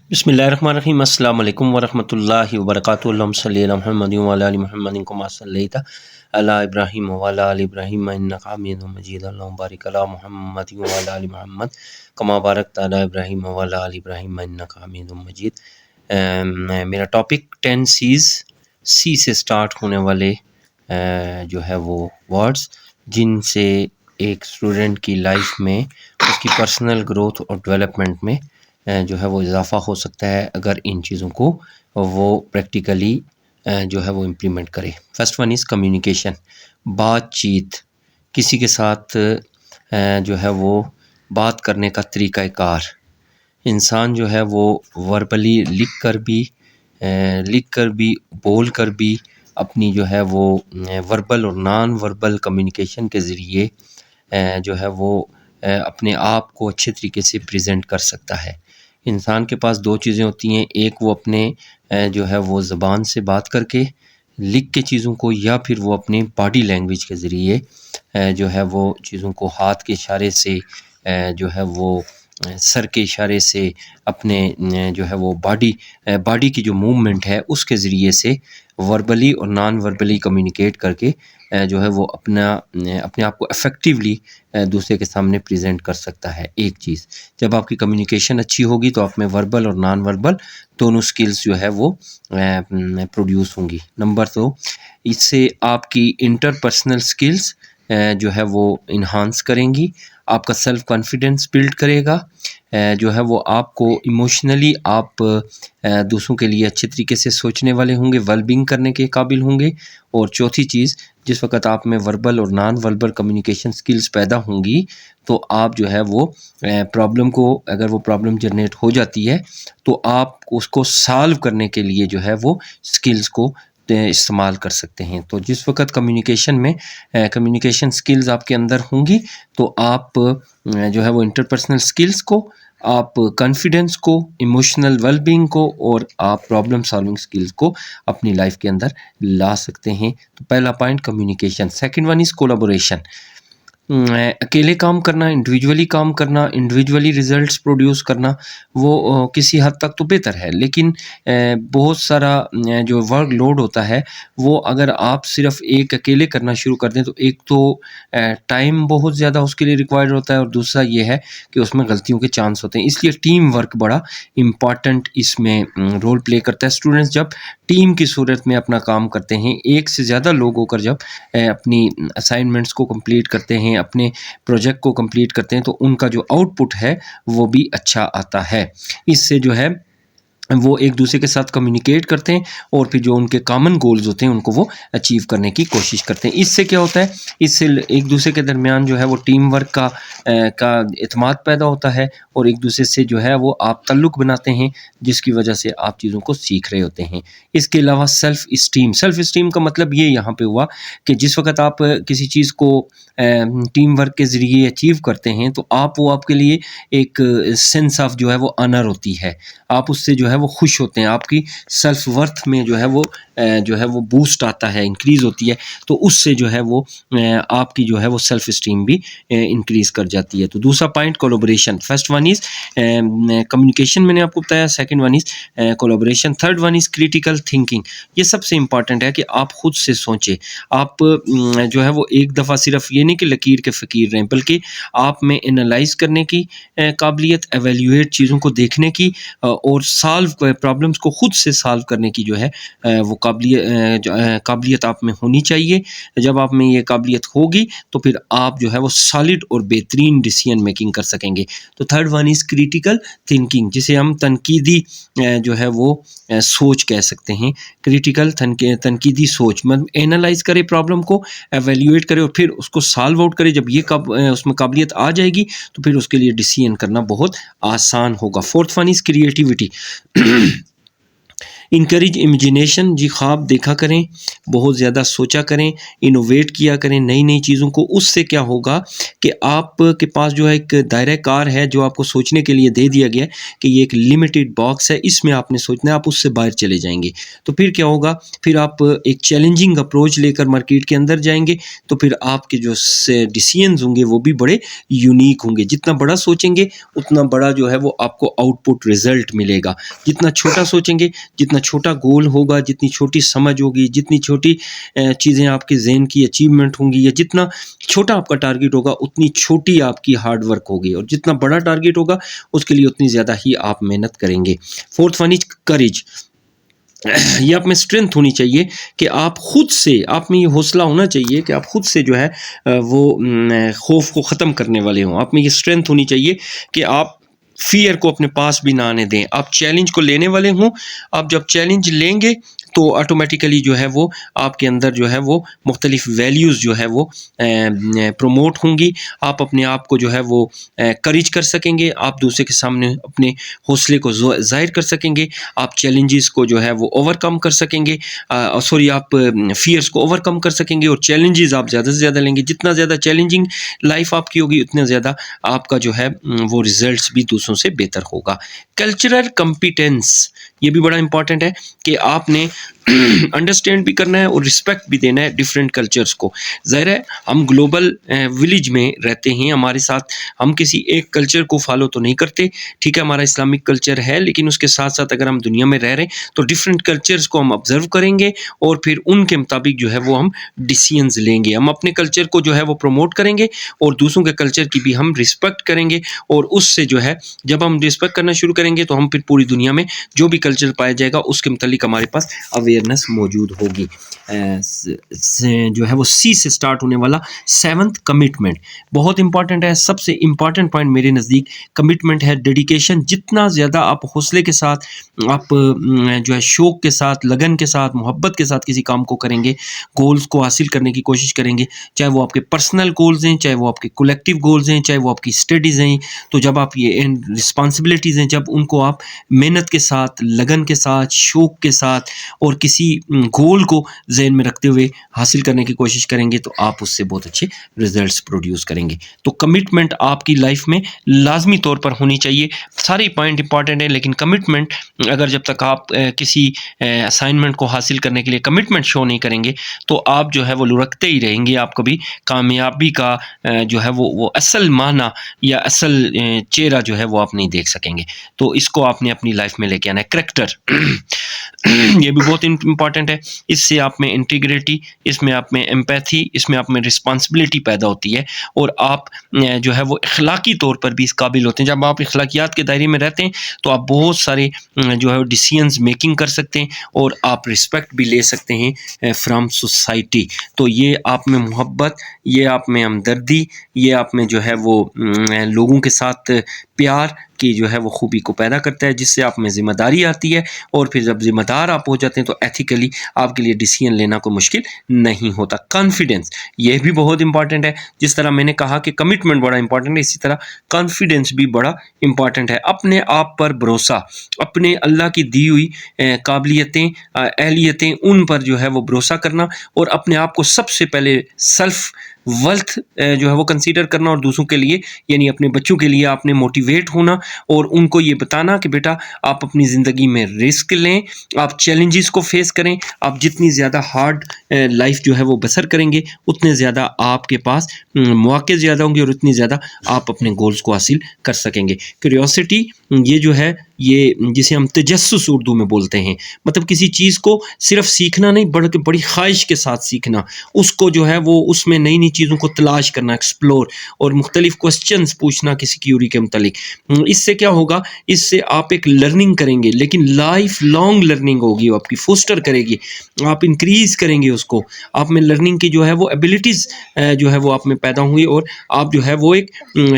बिस्मिल्लाहिर्रहमानिर्रहीम अस्सलाम वालेकुम वरहमतुल्लाहि वबरकातुहू अल्लाहुम्मा सल्लि अला मुहम्मदिन व अला आलि मुहम्मदिन कमा सल्लैता अला इब्राहीम व अला आलि इब्राहीम इन्नका हमीदुम मजीद अल्लाहुम्मा बारिक अला मुहम्मदिन व अला आलि मुहम्मद कमा बारकता अला इब्राहीम व अला आलि इब्राहीम इन्नका हमीदुम मजीद। मेरा टॉपिक 10 सीज़, सी से स्टार्ट होने वाले जो है वो वर्ड्स जिनसे एक स्टूडेंट की लाइफ में उसकी पर्सनल ग्रोथ और डेवलपमेंट में जो है वो इजाफ़ा हो सकता है अगर इन चीज़ों को वो प्रैक्टिकली जो है वो इम्प्लीमेंट करे। फर्स्ट वन इज़ कम्युनिकेशन, बातचीत, किसी के साथ जो है वो बात करने का तरीक़ाकार। इंसान जो है वो वर्बली लिख कर भी बोल कर भी अपनी जो है वो वर्बल और नॉन वर्बल कम्युनिकेशन के ज़रिए जो है वो अपने आप को अच्छे तरीके से प्रेजेंट कर सकता है। इंसान के पास दो चीज़ें होती हैं, एक वो अपने जो है वो ज़बान से बात करके लिख के चीज़ों को, या फिर वो अपने बॉडी लैंग्वेज के ज़रिए जो है वो चीज़ों को हाथ के इशारे से जो है वो सर के इशारे से अपने जो है वो बॉडी की जो मूवमेंट है उसके ज़रिए से वर्बली और नॉन वर्बली कम्युनिकेट करके जो है वो अपने आप को इफ़ेक्टिवली दूसरे के सामने प्रेजेंट कर सकता है। एक चीज़, जब आपकी कम्युनिकेशन अच्छी होगी तो आप में वर्बल और नॉन वर्बल दोनों स्किल्स जो है वो प्रोड्यूस होंगी। नंबर 2, इससे आपकी इंटरपर्सनल स्किल्स जो है वो इन्हांस करेंगी, आपका सेल्फ कॉन्फिडेंस बिल्ड करेगा, जो है वो आपको इमोशनली आप दूसरों के लिए अच्छे तरीके से सोचने वाले होंगे, वेलबींग करने के काबिल होंगे। और चौथी चीज़, जिस वक्त आप में वर्बल और नॉन वर्बल कम्युनिकेशन स्किल्स पैदा होंगी तो आप जो है वो प्रॉब्लम को, अगर वो प्रॉब्लम जनरेट हो जाती है तो आप उसको सॉल्व करने के लिए जो है वो स्किल्स को इस्तेमाल कर सकते हैं। तो जिस वक्त कम्युनिकेशन स्किल्स आपके अंदर होंगी तो आप जो है वो इंटरपर्सनल स्किल्स को, आप कॉन्फिडेंस को, इमोशनल वेलबींग को और आप प्रॉब्लम सॉल्विंग स्किल्स को अपनी लाइफ के अंदर ला सकते हैं। तो पहला point communication. Second one is collaboration, अकेले काम करना, इंडिविजुअली काम करना, इंडिविजुअली रिजल्ट्स प्रोड्यूस करना, वो किसी हद तक तो बेहतर है, लेकिन बहुत सारा जो वर्क लोड होता है वो अगर आप सिर्फ एक अकेले करना शुरू कर दें तो एक तो टाइम बहुत ज़्यादा उसके लिए रिक्वायर्ड होता है और दूसरा ये है कि उसमें गलतियों के चांस होते हैं। इसलिए टीम वर्क बड़ा इम्पॉर्टेंट इसमें रोल प्ले करता है। स्टूडेंट्स जब टीम की सूरत में अपना काम करते हैं, एक से ज़्यादा लोग होकर जब अपनी असाइनमेंट्स को कंप्लीट करते हैं, अपने प्रोजेक्ट को कंप्लीट करते हैं, तो उनका जो आउटपुट है वो भी अच्छा आता है। इससे जो है वो एक दूसरे के साथ कम्युनिकेट करते हैं और फिर जो उनके कॉमन गोल्स होते हैं उनको वो अचीव करने की कोशिश करते हैं। इससे क्या होता है, इससे एक दूसरे के दरमियान जो है वो टीम वर्क का एतमाद पैदा होता है और एक दूसरे से जो है वो आप ताल्लुक़ बनाते हैं, जिसकी वजह से आप चीज़ों को सीख रहे होते हैं। इसके अलावा सेल्फ़ इस्टीम का मतलब ये यहाँ पे हुआ कि जिस वक्त आप किसी चीज़ को टीम वर्क के ज़रिए अचीव करते हैं तो वो आपके लिए एक सेंस ऑफ जो है वो ऑनर होती है, आप उससे जो है वो खुश होते हैं, आपकी सेल्फ वर्थ में जो है वो बूस्ट आता है, इंक्रीज़ होती है, तो उससे जो है वो आपकी जो है वो सेल्फ इस्टीम भी इंक्रीज़ कर जाती है। तो दूसरा point collaboration. First one is communication, मैंने आपको बताया। Second one is collaboration. Third one is critical thinking. ये सबसे इंपॉर्टेंट है कि आप खुद से सोचें। आप जो है वो एक दफ़ा सिर्फ ये नहीं कि लकीर के फ़कीर रहें, बल्कि आप में एनालाइज करने की काबिलियत, एवेल्यूएट चीज़ों को देखने की और सॉल्व प्रॉब्लम्स को खुद से सॉल्व करने की जो है वो काबिलियत आप में होनी चाहिए। जब आप में ये काबिलियत होगी तो फिर आप जो है वो सॉलिड और बेहतरीन डिसीजन मेकिंग कर सकेंगे। तो third one is critical thinking, जिसे हम तनकीदी जो है वो सोच कह सकते हैं। क्रिटिकल तनकीदी सोच मतलब एनालाइज करे प्रॉब्लम को, एवेल्यूएट करे और फिर उसको सॉल्व आउट करे। जब ये उसमें काबिलियत आ जाएगी तो फिर उसके लिए डिसीजन करना बहुत आसान होगा। Fourth one is creativity. Encourage imagination, जी ख्वाब देखा करें, बहुत ज़्यादा सोचा करें, इनोवेट किया करें नई नई चीज़ों को। उससे क्या होगा कि आपके पास जो है एक दायरा कार है जो आपको सोचने के लिए दे दिया गया है कि ये एक लिमिटेड बॉक्स है, इसमें आपने सोचना है, आप उससे बाहर चले जाएंगे। तो फिर क्या होगा, फिर आप एक चैलेंजिंग अप्रोच लेकर मार्केट के अंदर जाएंगे, तो फिर आपके जो डिसीजंस होंगे वो भी बड़े यूनिक होंगे। जितना बड़ा सोचेंगे उतना बड़ा जो है वो आपको आउटपुट रिजल्ट मिलेगा। जितना छोटा सोचेंगे, जितना छोटा गोल होगा, जितनी छोटी समझ होगी, जितनी छोटी चीज़ें आपके ज़हन की अचीवमेंट होंगी, या जितना छोटा आपका टारगेट होगा उतनी छोटी आपकी हार्ड वर्क होगी, और जितना बड़ा टारगेट होगा उसके लिए उतनी ज़्यादा ही आप मेहनत करेंगे। फोर्थ वन इज करेज। ये आप में स्ट्रेंथ होनी चाहिए कि आप खुद से, आप में ये हौसला होना चाहिए कि आप खुद से जो है वो खौफ को ख़त्म करने वाले हों। आप में ये स्ट्रेंथ होनी चाहिए कि आप फियर को अपने पास भी ना आने दें, आप चैलेंज को लेने वाले हों। आप जब चैलेंज लेंगे तो ऑटोमेटिकली जो है वो आपके अंदर जो है वो मुख्तलिफ वैल्यूज़ जो है वो प्रमोट होंगी। आप अपने आप को जो है वो करेज कर सकेंगे, आप दूसरे के सामने अपने हौसले को ज़ाहिर कर सकेंगे, आप चैलेंजेस को जो है वो ओवरकम कर सकेंगे, आप फियर्स को ओवरकम कर सकेंगे, और चैलेंजेस आप ज़्यादा से ज़्यादा लेंगे। जितना ज़्यादा चैलेंजिंग लाइफ आपकी होगी उतना ज़्यादा आपका जो है वो रिजल्ट्स भी दूसरों से बेहतर होगा। कल्चरल कॉम्पिटेंस, ये भी बड़ा इंपॉर्टेंट है कि आपने अंडरस्टैंड भी करना है और रिस्पेक्ट भी देना है डिफरेंट कल्चर्स को। ज़ाहिर है हम ग्लोबल विलेज में रहते हैं, हमारे साथ हम किसी एक कल्चर को फॉलो तो नहीं करते। ठीक है, हमारा इस्लामिक कल्चर है, लेकिन उसके साथ साथ अगर हम दुनिया में रह रहे हैं तो डिफरेंट कल्चर्स को हम ऑब्जर्व करेंगे और फिर उनके मुताबिक जो है वो हम डिसीजंस लेंगे। हम अपने कल्चर को जो है वो प्रमोट करेंगे और दूसरों के कल्चर की भी हम रिस्पेक्ट करेंगे, और उससे जो है जब हम रिस्पेक्ट करना शुरू करेंगे तो हम फिर पूरी दुनिया में जो भी कल्चर पाया जाएगा उसके मुतालिक हमारे पास अवेयरनेस मौजूद होगी। जो है वो सी से स्टार्ट होने वाला सेवंथ, कमिटमेंट, बहुत इंपॉर्टेंट है। सबसे इंपॉर्टेंट पॉइंट मेरे नज़दीक कमिटमेंट है, डेडिकेशन। जितना ज़्यादा आप हौसले के साथ, आप जो है शौक़ के साथ, लगन के साथ, मोहब्बत के साथ किसी काम को करेंगे, गोल्स को हासिल करने की कोशिश करेंगे, चाहे वो आपके पर्सनल गोल्स हैं, चाहे वो आपके कलेक्टिव गोल्स हैं, चाहे वो आपकी स्टडीज़ हैं, तो जब आप ये रिस्पॉन्सिबिलिटीज़ हैं, जब उनको आप मेहनत के साथ, लगन के साथ, शौक़ के साथ और किसी गोल को ज़हन में रखते हुए हासिल करने की कोशिश करेंगे तो आप उससे बहुत अच्छे रिजल्ट्स प्रोड्यूस करेंगे। तो कमिटमेंट आपकी लाइफ में लाजमी तौर पर होनी चाहिए। सारे पॉइंट इंपॉर्टेंट हैं, लेकिन कमिटमेंट, अगर जब तक आप किसी असाइनमेंट को हासिल करने के लिए कमिटमेंट शो नहीं करेंगे तो आप जो है वो लुढ़कते ही रहेंगे। आप कभी कामयाबी का जो है वो असल माना या असल चेहरा जो है वो आप नहीं देख सकेंगे। तो इसको आपने अपनी लाइफ में लेके आना है। करैक्टर ये भी बहुत इंपॉर्टेंट है। इससे आप में इंटीग्रिटी, इसमें आप में एम्पैथी, इसमें आप में रिस्पॉन्सिबिलिटी पैदा होती है, और आप जो है वो अखलाकी तौर पर भी इस काबिल होते हैं। जब आप अखलाकियात के दायरे में रहते हैं तो आप बहुत सारे जो है डिसीजंस मेकिंग कर सकते हैं और आप रिस्पेक्ट भी ले सकते हैं फ्रॉम सोसाइटी। तो ये आप में मोहब्बत, ये आप में हमदर्दी, ये आप में जो है वो लोगों के साथ प्यार की जो है वो खूबी को पैदा करता है, जिससे आप में ज़िम्मेदारी आती है, और फिर जब ज़िम्मेदार आप हो जाते हैं तो एथिकली आपके लिए डिसीजन लेना कोई मुश्किल नहीं होता। कॉन्फिडेंस, ये भी बहुत इंपॉर्टेंट है। जिस तरह मैंने कहा कि कमिटमेंट बड़ा इंपॉर्टेंट है, इसी तरह कॉन्फिडेंस भी बड़ा इंपॉर्टेंट है। अपने आप पर भरोसा, अपने अल्लाह की दी हुई काबिलियतें, अहलियतें, उन पर जो है वो भरोसा करना, और अपने आप को सबसे पहले सेल्फ वर्थ जो है वो कंसीडर करना, और दूसरों के लिए यानी अपने बच्चों के लिए आपने मोटिवेट होना और उनको ये बताना कि बेटा आप अपनी ज़िंदगी में रिस्क लें, आप चैलेंजेस को फेस करें। आप जितनी ज़्यादा हार्ड लाइफ जो है वो बसर करेंगे उतने ज़्यादा आपके पास मौके ज़्यादा होंगे और उतनी ज़्यादा आप अपने गोल्स को हासिल कर सकेंगे। क्यूरियोसिटी, ये जो है ये जिसे हम तजस्सुस उर्दू में बोलते हैं, मतलब किसी चीज़ को सिर्फ सीखना नहीं बल्कि बड़ी ख्वाहिश के साथ सीखना, उसको जो है वो उसमें नई नई चीज़ों को तलाश करना, एक्सप्लोर, और मुख्तलिफ क्वेश्चंस पूछना किसी क्यूरी के मुतालिक। इससे क्या होगा, इससे आप एक लर्निंग करेंगे, लेकिन लाइफ लॉन्ग लर्निंग होगी, वो आपकी फोस्टर करेगी, आप इंक्रीज़ करेंगे उसको। आप में लर्निंग की जो है वो एबिलिटीज़ जो है वो आप में पैदा हुई, और आप जो है वो एक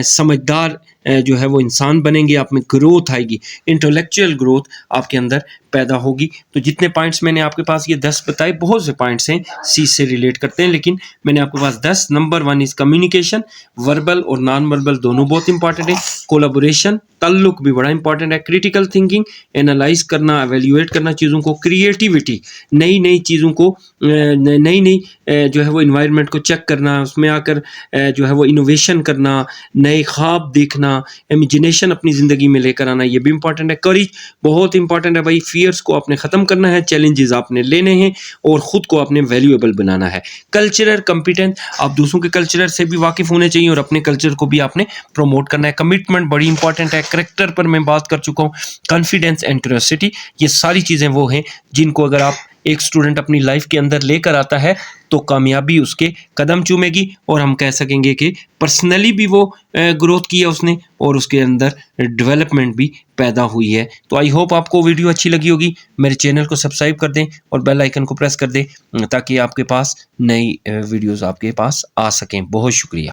समझदार जो है वो इंसान बनेंगे, आप में ग्रोथ आएगी, इंटेलेक्चुअल ग्रोथ आपके अंदर पैदा होगी। तो जितने पॉइंट्स मैंने आपके पास ये 10 बताए, बहुत से पॉइंट्स हैं सी से रिलेट करते हैं, लेकिन मैंने आपके पास 10। नंबर 1 इज कम्युनिकेशन, वर्बल और नॉन वर्बल दोनों बहुत इंपॉर्टेंट है। कोलैबोरेशन, ताल्लुक भी बड़ा इंपॉर्टेंट है। क्रिटिकल थिंकिंग, एनालाइज करना, एवेल्युएट करना चीज़ों को। क्रिएटिविटी, नई नई चीज़ों को, नई नई जो है वो इन्वायरमेंट को चेक करना, उसमें आकर जो है वो इनोवेशन करना, नए ख्वाब देखना, इमेजिनेशन अपनी ज़िंदगी में लेकर आना, ये भी इंपॉर्टेंट है। करेज बहुत इंपॉर्टेंट है भाई, फियर्स को आपने ख़त्म करना है, चैलेंजेस आपने लेने हैं और ख़ुद को आपने वैल्यूएबल बनाना है। कल्चरल कम्पिटेंट, आप दूसरों के कल्चर से भी वाकिफ़ होने चाहिए और अपने कल्चर को भी आपने प्रमोट करना है। कमिटमेंट बड़ी इंपॉर्टेंट है। करैक्टर पर मैं बात कर चुका हूँ। कॉन्फिडेंस एंड क्यूरियोसिटी, ये सारी चीज़ें वो हैं जिनको अगर आप एक स्टूडेंट अपनी लाइफ के अंदर लेकर आता है तो कामयाबी उसके कदम चूमेगी और हम कह सकेंगे कि पर्सनली भी वो ग्रोथ की है उसने और उसके अंदर डेवलपमेंट भी पैदा हुई है। तो आई होप आपको वीडियो अच्छी लगी होगी। मेरे चैनल को सब्सक्राइब कर दें और बेल आइकन को प्रेस कर दें ताकि आपके पास नई वीडियोस आपके पास आ सकें। बहुत शुक्रिया।